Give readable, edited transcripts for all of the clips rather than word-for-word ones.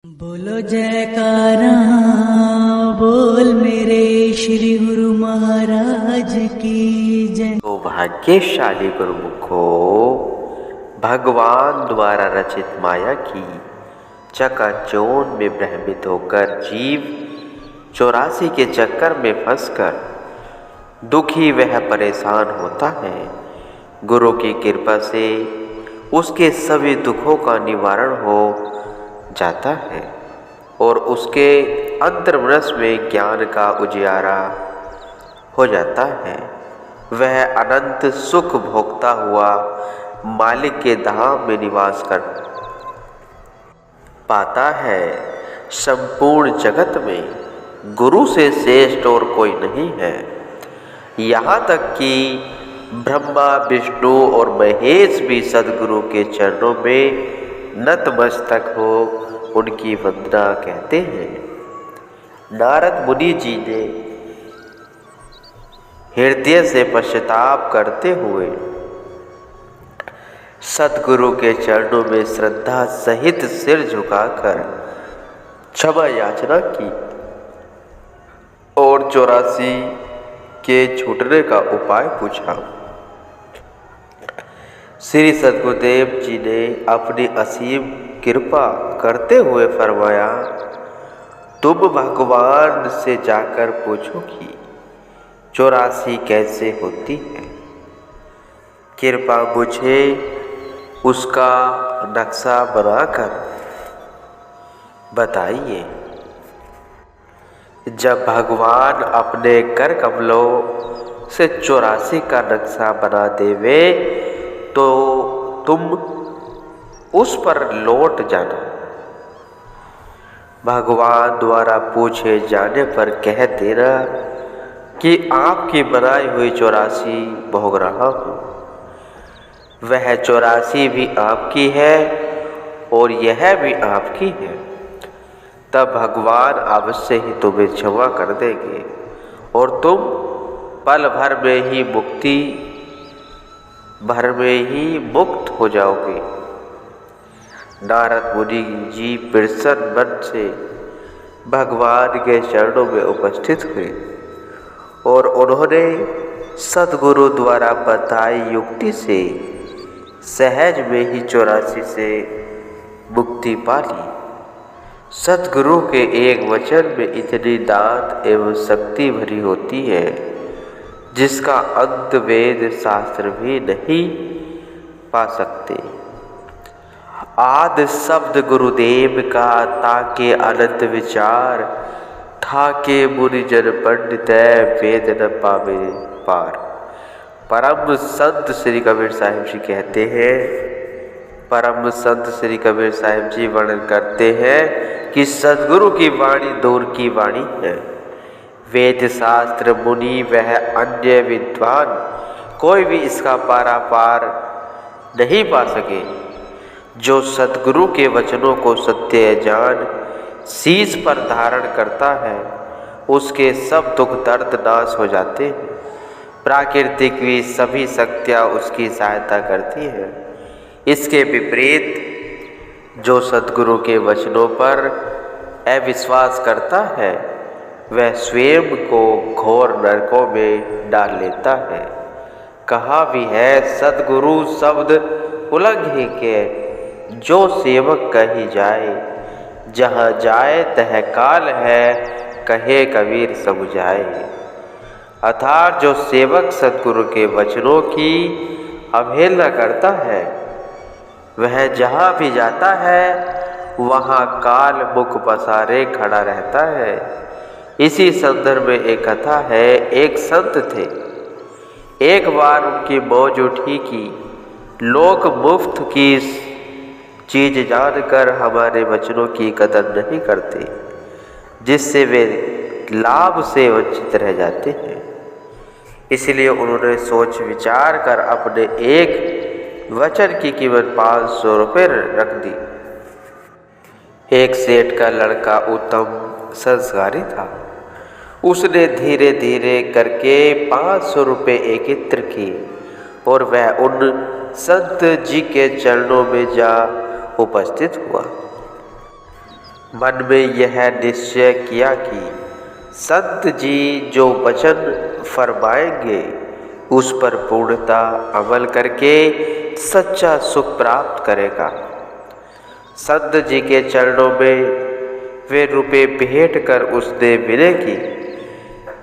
बोलो जयकारा बोल मेरे श्री गुरु महाराज की जय। तो भाग्यशाली गुरुमुखो, भगवान द्वारा रचित माया की चकाचौंध में भ्रमित होकर जीव 84 के चक्कर में फंसकर दुखी वह परेशान होता है। गुरु की कृपा से उसके सभी दुखों का निवारण हो जाता है और उसके अंतर्मनस में ज्ञान का उजियारा हो जाता है। वह अनंत सुख भोगता हुआ मालिक के धाम में निवास कर पाता है। संपूर्ण जगत में गुरु से श्रेष्ठ और कोई नहीं है। यहाँ तक कि ब्रह्मा, विष्णु और महेश भी सद्गुरु के चरणों में नतमस्तक हो उनकी वंदना कहते हैं। नारद मुनि जी ने हृदय से पश्चाताप करते हुए सद्गुरु के चरणों में श्रद्धा सहित सिर झुकाकर क्षमा याचना की और 84 के छूटने का उपाय पूछा। श्री सद्गुरुदेव जी ने अपनी असीम कृपा करते हुए फरमाया, तुम भगवान से जाकर पूछो कि 84 कैसे होती है। कृपा मुझे उसका नक्शा बनाकर बताइए। जब भगवान अपने कर कमलों से 84 का नक्शा बना देवे तो तुम उस पर लौट जाना। भगवान द्वारा पूछे जाने पर कह देना कि आपकी बनाई हुई 84 भोग रहा हूँ। वह 84 भी आपकी है और यह भी आपकी है। तब भगवान अवश्य ही तुम्हें क्षमा कर देंगे और तुम पल भर में ही मुक्त हो जाओगे। नारद मुनि जी प्रसन्न मन से भगवान के चरणों में उपस्थित हुए और उन्होंने सद्गुरु द्वारा बताई युक्ति से सहज में ही 84 से मुक्ति पा ली। सद्गुरु के एक वचन में इतनी दात एवं शक्ति भरी होती है जिसका अंत वेद शास्त्र भी नहीं पा सकते। आदि शब्द गुरुदेव का ताके अनंत विचार, ठाके मुनि जन पंडित वेद न पावे पार। परम संत श्री कबीर साहिब जी कहते हैं, परम संत श्री कबीर साहिब जी वर्णन करते हैं कि सद्गुरु की वाणी दूर की वाणी है। वेद शास्त्र मुनि वह अन्य विद्वान कोई भी इसका पारापार नहीं पा सके। जो सद्गुरु के वचनों को सत्य जान शीश पर धारण करता है उसके सब दुख दर्द नाश हो जाते हैं। प्राकृतिक भी सभी शक्तियाँ उसकी सहायता करती हैं। इसके विपरीत जो सद्गुरु के वचनों पर अविश्वास करता है वह स्वयं को घोर नरकों में डाल लेता है। कहा भी है, सद्गुरु शब्द उल्लंघे के जो सेवक कही जाए, जहाँ जाए तह काल है कहे कबीर सब जाए। अर्थात जो सेवक सद्गुरु के वचनों की अवहेलना करता है वह जहाँ भी जाता है वहाँ काल मुख पसारे खड़ा रहता है। इसी संदर्भ में एक कथा है। एक संत थे। एक बार उनकी मौज उठी कि लोग मुफ्त की चीज जानकर हमारे वचनों की कदर नहीं करते, जिससे वे लाभ से वंचित रह जाते हैं। इसलिए उन्होंने सोच विचार कर अपने एक वचन की कीमत 500 रुपये रख दी। एक सेठ का लड़का उत्तम संस्कारी था। उसने धीरे धीरे करके 500 रुपये एकत्र किए और वह उन संत जी के चरणों में जा उपस्थित हुआ। मन में यह निश्चय किया कि संत जी जो वचन फरमाएंगे उस पर पूर्णता अमल करके सच्चा सुख प्राप्त करेगा। संत जी के चरणों में वे रुपए भेंट कर उसने विनय की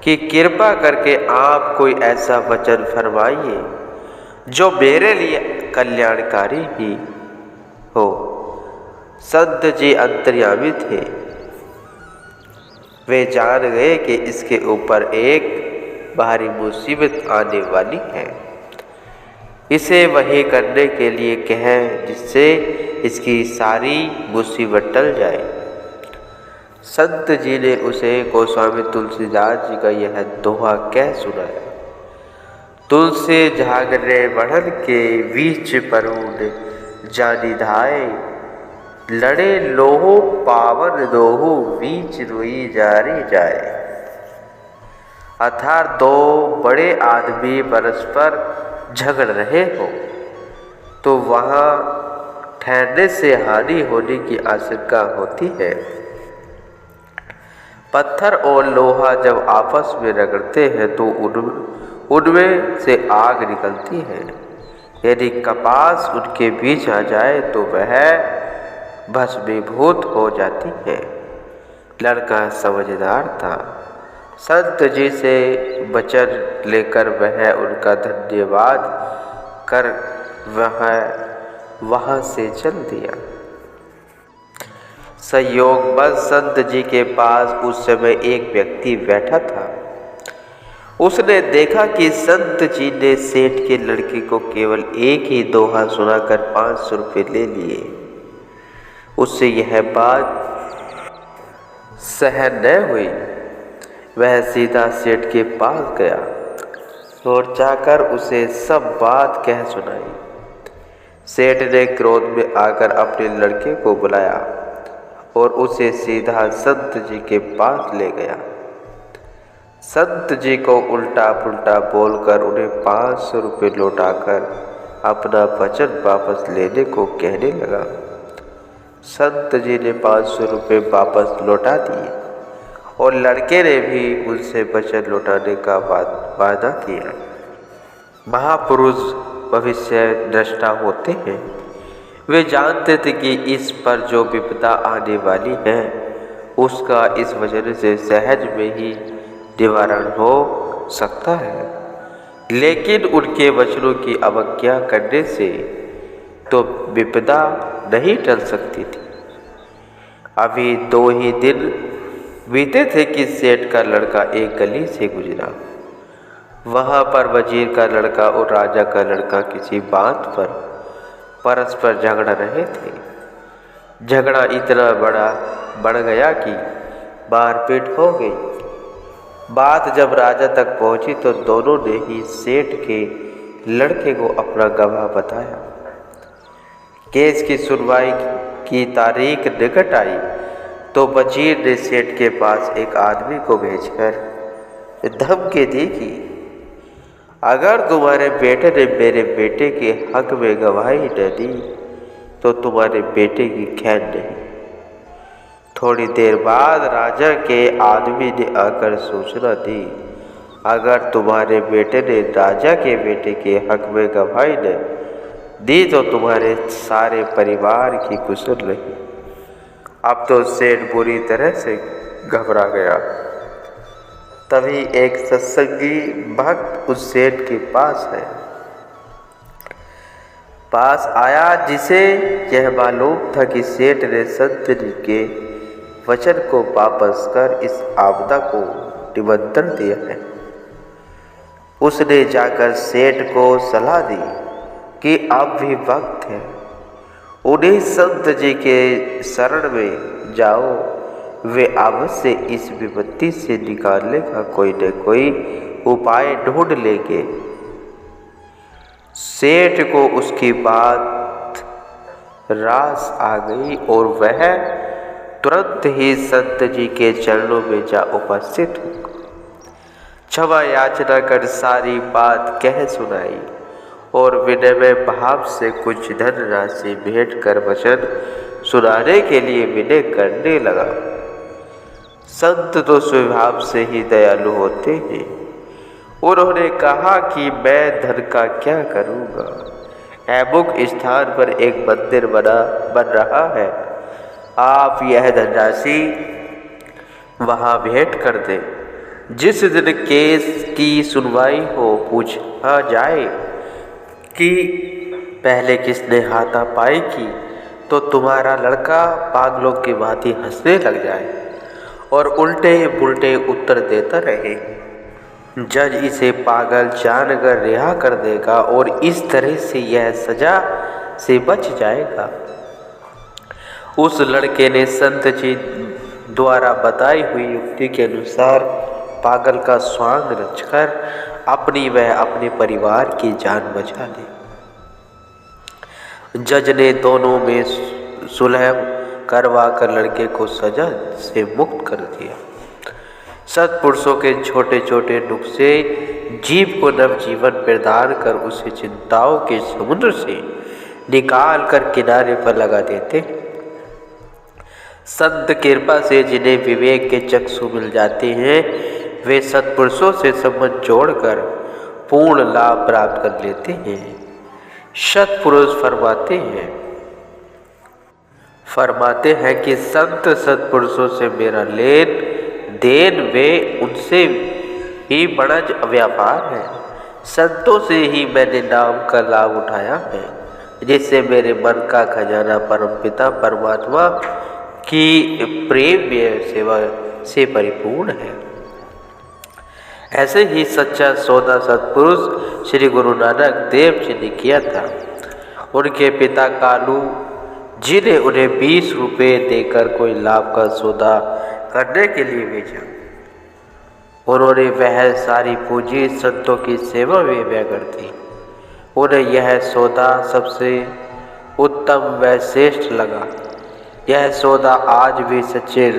कि कृपा करके आप कोई ऐसा वचन फरमाइए जो मेरे लिए कल्याणकारी ही हो। संत जी अंतर्यामी थे। वे जान गए कि इसके ऊपर एक भारी मुसीबत आने वाली है। इसे वही करने के लिए कहें जिससे इसकी सारी मुसीबत टल जाए। संत जी ने उसे गोस्वामी तुलसीदास जी का यह दोहा कह सुनाया। तुलसी झागरे बढ़न के बीच परून जानी धाय, लड़े लोहो पावन दोहो बीच रुई जारी जाए। अर्थात दो बड़े आदमी परस्पर झगड़ रहे हो तो वहाँ ठहरने से हानि होने की आशंका होती है। पत्थर और लोहा जब आपस में रगड़ते हैं तो उनमें से आग निकलती है। यदि कपास उनके बीच आ जाए तो वह भस्मीभूत हो जाती है। लड़का समझदार था। संत जी से वचन लेकर वह उनका धन्यवाद कर वहाँ से चल दिया। संयोगवश संत जी के पास उस समय एक व्यक्ति बैठा था। उसने देखा कि संत जी ने सेठ के लड़के को केवल एक ही दोहा सुनाकर 500 रुपये ले लिए। उससे यह बात सहन न हुई। वह सीधा सेठ के पास गया और जाकर उसे सब बात कह सुनाई। सेठ ने क्रोध में आकर अपने लड़के को बुलाया और उसे सीधा संत जी के पास ले गया। संत जी को उल्टा पुल्टा बोलकर उन्हें 500 रुपये लौटाकर अपना वचन वापस लेने को कहने लगा। संत जी ने 500 रुपये वापस लौटा दिए और लड़के ने भी उनसे वचन लौटाने का वादा किया। महापुरुष भविष्य दृष्टा होते हैं। वे जानते थे कि इस पर जो विपदा आने वाली है उसका इस वचन से सहज में ही निवारण हो सकता है, लेकिन उनके वचनों की अवज्ञा करने से तो विपदा नहीं टल सकती थी। अभी 2 ही दिन बीते थे कि सेठ का लड़का एक गली से गुजरा। वहाँ पर वजीर का लड़का और राजा का लड़का किसी बात पर परस्पर झगड़ रहे थे। झगड़ा इतना बढ़ गया कि मारपीट हो गई। बात जब राजा तक पहुंची तो दोनों ने ही सेठ के लड़के को अपना गवाह बताया। केस की सुनवाई की तारीख निकट आई तो वजीर ने सेठ के पास एक आदमी को भेजकर धमकी दी कि अगर तुम्हारे बेटे ने मेरे बेटे के हक में गवाही न दी तो तुम्हारे बेटे की खैर नहीं। थोड़ी देर बाद राजा के आदमी ने आकर सूचना दी, अगर तुम्हारे बेटे ने राजा के बेटे के हक में गवाही न दी तो तुम्हारे सारे परिवार की कुशल नहीं। अब तो सेठ बुरी तरह से घबरा गया। तभी एक सत्संगी भक्त उस सेठ के पास आया जिसे यह मालूम था कि सेठ ने संत जी के वचन को वापस कर इस आपदा को निमंत्रण दिया है। उसने जाकर सेठ को सलाह दी कि अब भी वक्त है, उन्हीं संत जी के शरण में जाओ, वे अवश्य इस विपत्ति से निकालने का कोई न कोई उपाय ढूंढ लेंगे। सेठ को उसकी बात रास आ गई और वह तुरंत ही संत जी के चरणों में जा उपस्थित हो क्षमा याचना कर सारी बात कह सुनाई और विनम्र भाव से कुछ धन राशि भेंट कर वचन सुनाने के लिए विनय करने लगा। संत तो स्वभाव से ही दयालु होते हैं। उन्होंने कहा कि मैं धन का क्या करूँगा, अमुक स्थान पर एक मंदिर बन रहा है, आप यह धनराशि वहाँ भेंट कर दें। जिस दिन केस की सुनवाई हो पूछा जाए कि पहले किसने हाथापाई की, तो तुम्हारा लड़का पागलों की भांति हंसने लग जाए और उल्टे पुल्टे उत्तर देता रहे। जज इसे पागल जानकर रिहा कर देगा और इस तरह से यह सजा से बच जाएगा। उस लड़के ने संत जी द्वारा बताई हुई युक्ति के अनुसार पागल का स्वांग रचकर अपनी व अपने परिवार की जान बचा ली। जज ने दोनों में सुलह करवा कर लड़के को सजा से मुक्त कर दिया। सत्पुरुषों के छोटे छोटे नुस्खे जीव को नवजीवन प्रदान कर उसे चिंताओं के समुद्र से निकाल कर किनारे पर लगा देते। संत कृपा से जिन्हें विवेक के चक्षु मिल जाते हैं, वे सत्पुरुषों से संबंध जोड़कर पूर्ण लाभ प्राप्त कर लेते हैं। सत्पुरुष फरमाते हैं कि संत सत्पुरुषों से मेरा लेन देन वे उनसे ही बड़ा व्यापार है। संतों से ही मैंने नाम का लाभ उठाया है, जिससे मेरे मन का खजाना परमपिता परमात्मा की प्रेम सेवा से परिपूर्ण है। ऐसे ही सच्चा सौदा सत्पुरुष श्री गुरु नानक देव जी ने किया था। उनके पिता कालू जी ने उन्हें 20 रुपये देकर कोई लाभ का सौदा करने के लिए भेजा। उन्होंने वह सारी पूंजी संतों की सेवा में व्यय कर दी। उन्हें यह सौदा सबसे उत्तम व श्रेष्ठ लगा। यह सौदा आज भी सच्चे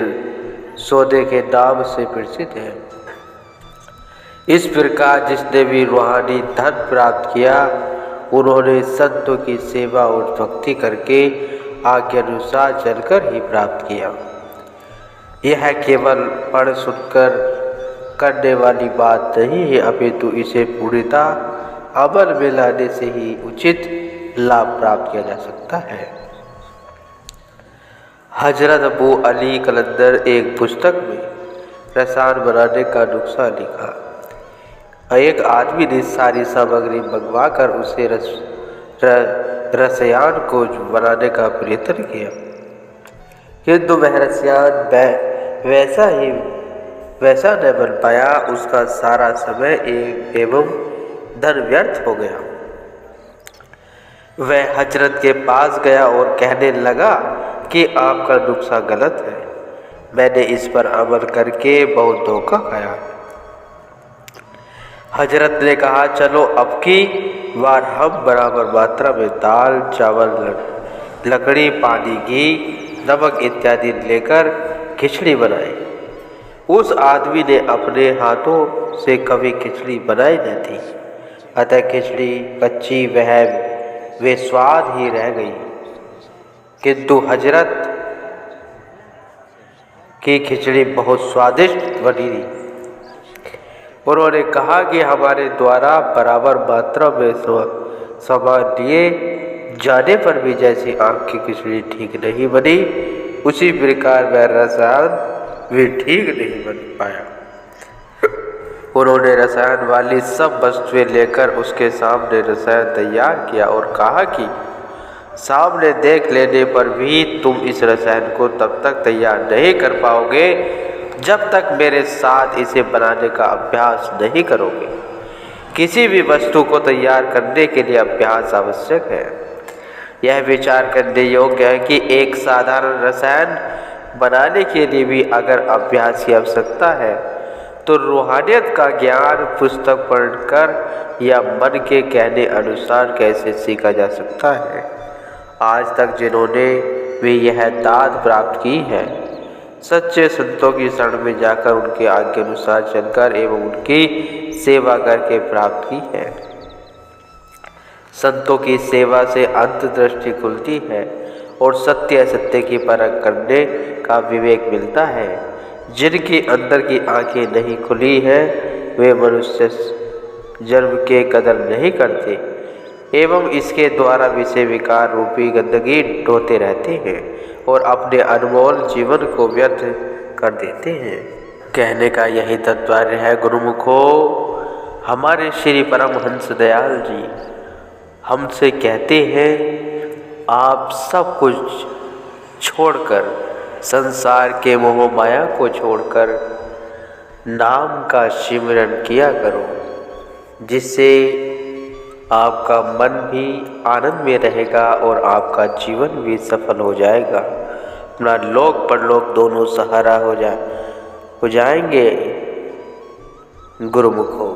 सौदे के नाम से प्रसिद्ध है। इस प्रकार जिसने भी रूहानी धन प्राप्त किया, उन्होंने संतों की सेवा और भक्ति करके आज्ञा अनुसार चलकर ही प्राप्त किया। यह केवल पढ़ सुनकर करने वाली बात नहीं है, अपितु इसे पूर्णता अमल में लाने से ही उचित लाभ प्राप्त किया जा सकता है। हजरत अबू अली कलंदर एक पुस्तक में रसायन बनाने का नुस्खा लिखा। एक आदमी ने सारी सामग्री मंगवा कर उसे रसायन को बनाने का प्रयत्न किया, किंतु वह रसायन वैसा न बन पाया। उसका सारा समय एवं धन व्यर्थ हो गया। वह हजरत के पास गया और कहने लगा कि आपका नुस्खा गलत है, मैंने इस पर अमल करके बहुत धोखा खाया। हजरत ने कहा, चलो अब की बार हम बराबर मात्रा में दाल चावल लकड़ी पानी घी नमक इत्यादि लेकर खिचड़ी बनाई। उस आदमी ने अपने हाथों से कभी खिचड़ी बनाई न थी, अतः खिचड़ी कच्ची वे स्वाद ही रह गई। किंतु हजरत की खिचड़ी बहुत स्वादिष्ट बनी थी। उन्होंने कहा कि हमारे द्वारा बराबर मात्रा में सामान लिए जाने पर भी जैसी आँख की खिचड़ी ठीक नहीं बनी, उसी प्रकार वह रसायन भी ठीक नहीं बन पाया। उन्होंने रसायन वाली सब वस्तुएं लेकर उसके सामने रसायन तैयार किया और कहा कि सामने देख लेने पर भी तुम इस रसायन को तब तक तैयार नहीं कर पाओगे जब तक मेरे साथ इसे बनाने का अभ्यास नहीं करोगे। किसी भी वस्तु को तैयार करने के लिए अभ्यास आवश्यक है। यह विचार करने योग्य है कि एक साधारण रसायन बनाने के लिए भी अगर अभ्यास की आवश्यकता है, तो रूहानियत का ज्ञान पुस्तक पढ़कर या मन के कहने अनुसार कैसे सीखा जा सकता है। आज तक जिन्होंने भी यह दाद प्राप्त की है, सच्चे संतों की शरण में जाकर उनके आज्ञा अनुसार चलकर एवं उनकी सेवा करके प्राप्त की है। संतों की सेवा से अंतर्दृष्टि खुलती है और सत्य असत्य की परख करने का विवेक मिलता है। जिनके अंदर की आंखें नहीं खुली है वे मनुष्य जन्म के कदर नहीं करते एवं इसके द्वारा विषय विकार रूपी गंदगी ढोते रहते हैं और अपने अनमोल जीवन को व्यर्थ कर देते हैं। कहने का यही तात्पर्य है गुरुमुखो। हमारे श्री परमहंस दयाल जी हमसे कहते हैं आप सब कुछ छोड़कर, संसार के मोह माया को छोड़कर नाम का सिमरन किया करो, जिससे आपका मन भी आनंद में रहेगा और आपका जीवन भी सफल हो जाएगा। अपना लोक परलोक दोनों सहारा हो जाएंगे गुरुमुखो।